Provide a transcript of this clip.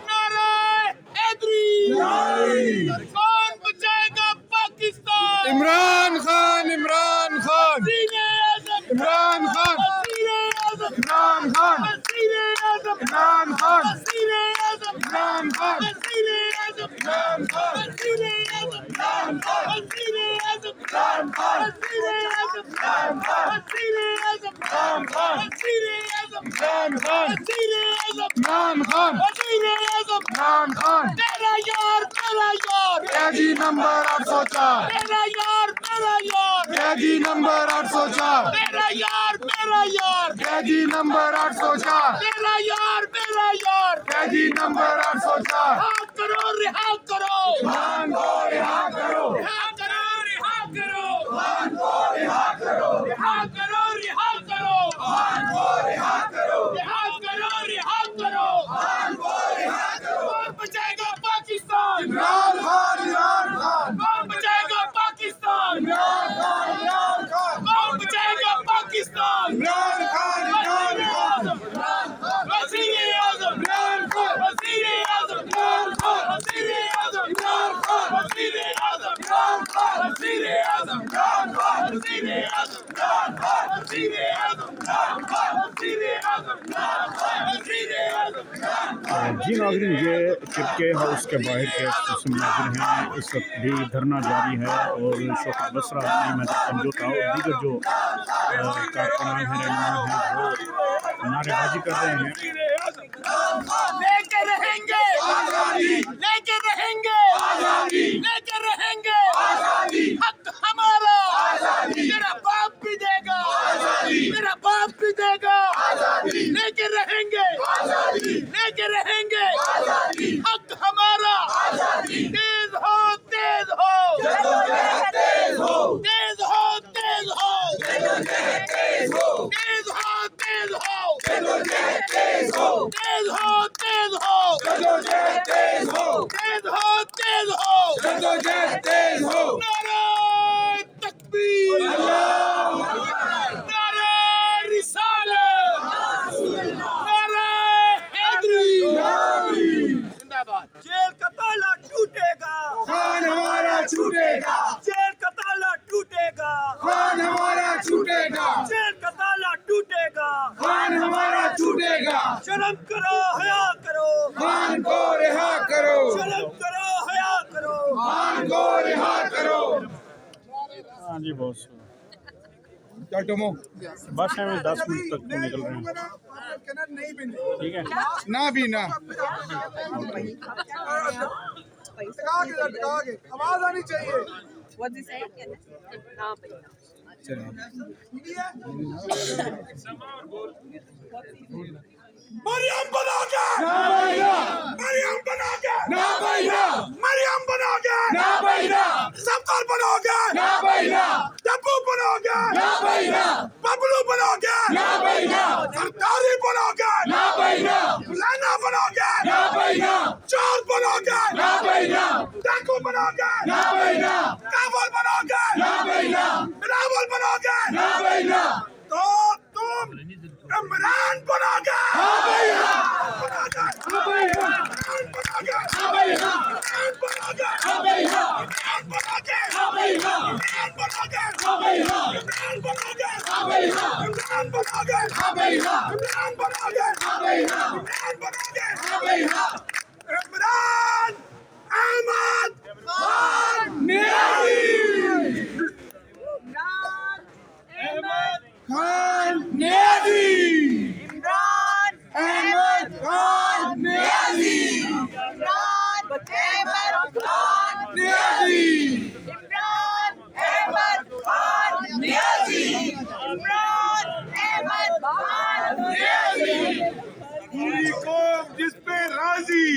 नारे हैदरी। कौन बचाएगा पाकिस्तान? इमरान खान, इमरान खान, वज़ीर-ए-आज़म, इमरान खान, वज़ीर-ए-आज़म, इमरान खान, वज़ीर-ए-आज़म, इमरान खान, वज़ीर-ए-आज़म, इमरान खान, वज़ीर-ए-आज़म, इमरान खान, वज़ीर-ए-आज़म, इमरान खान, वज़ीर-ए-आज़म, इमरान खान, वज़ीर-ए-आज़म, इमरान खान, वज़ीर-ए-आज़म, इमरान खान, वज़ीर-ए-आज़म, इमरान खान, वज़ीर-ए-आज़म, इमरान खान, वज़ीर-ए-आज़म, इमरान खान, तेरा यार, कैदी नंबर 804, तेरा यार, कैदी नंबर 804, तेरा यार, कैदी नंबर 804, तेरा यार, कैदी नंबर 804, रिहा करो, रिहा करो, खान को रिहा करो, रिहा करो, रिहा करो, खान को रिहा करो, रिहा करो, रिहा करो, खान को रिहा करो, रिहा करो, रिहा करो, खान को रिहा करो। कौन बचाएगा पाकिस्तान? इमरान खान, इमरान खान, कौन बचाएगा पाकिस्तान? इमरान खान, इमरान खान, कौन बचाएगा पाकिस्तान? इमरान खान, इमरान खान, वज़ीर-ए-आज़म, इमरान खान, वज़ीर-ए-आज़म, इमरान खान, वज़ीर-ए-आज़म, इमरान खान, वज़ीर-ए-आज़म, इमरान खान, वज़ीर-ए-आज़म, इमरान खान, वज़ीर-ए-आज़म, इमरान खान, वज़ीर-ए-आज़म, इमरान खान, वज़ीर-ए-आज़म, वज़ीर-ए-आज़म। जी नाज़रीन, ये चिपके हाउस के बाहर के मुनाजिर हैं। इस वक्त भी धरना जारी है और शौकत बसरा अहमद समझौता और दीगर जो कारकुनान हैं, रहनुमा हैं, वो नारेबाजी कर रहे हैं। लेके रहेंगे आजादी, लेके रहेंगे आजादी, लेके रहेंगे आजादी, हक हमारा आजादी, तेरा बाप भी देगा आजादी, तेरा बाप भी देगा आजादी, लेके रहेंगे आजादी, लेके रहेंगे आजादी, हक हमारा आजादी। तेज हो, तेज हो, तेज हो, तेज हो, तेज हो, तेज हो, तेज हो, तेज हो, तेज हो, तेज हो, तेज हो, तेज हो, तेज हो, तेज हो, जदोजहद तेज हो, तेज हो, तेज हो, जदोजहद तेज हो। नारे तकबीर, अल्लाहू अकबर, नारे रिसालत, नारे हैदरी। जिंदाबाद। जेल का ताला टूटेगा, खान हमारा छूटेगा, जेल का ताला टूटेगा, खान हमारा छूटेगा, जेल का ताला टूटेगा। खान हमारा छूटेगा। शर्म करो, हया करो, खान को रिहा करो, शर्म करो, हया करो। खान को रिहा करो। हाँ जी, बहुत क्या टमो बस है, 10 मिनट तक निकल रहे हैं। ठीक है, ना भी ना आवाज आनी चाहिए। What did you say? Maryam बनोगे, ना भैया, मरियम बनोगे, ना भैया, मरियम बनोगे, ना भैया, सफदर बनोगे, ना भैया, डब्बू बनोगे, ना भैया, बबलू बनोगे, ना भैया, सरकारी बनोगे, ना भैया, फलाना बनोगे, ना भैया, चोर बनोगे, ना भैया, डाकू बनोगे, ना भैया, काबुल बनोगे, ना भैया, बिलावल बनोगे, ना भैया, तो तुम इमरान बनोगे। हाँ भैया, बनोगे, हाँ भैया, इमरान बनोगे, हाँ भैया, इमरान बनोगे, हाँ भैया, इमरान बनोगे, हाँ भैया, इमरान बनोगे, हाँ भैया, इमरान बनोगे, हाँ भैया, इमरान बनोगे, हाँ भैया, इमरान बनोगे, हाँ भैया, इमरान बनोगे, हाँ भैया। Imran Ahmad Khan Niazi, Khan Niazi, Imran Ahmad Khan Niazi, Imran Ahmed Khan Niazi, Imran Ahmed Khan Niazi, Imran Ahmed Khan Niazi. पूरी कौम जिस पे राजी,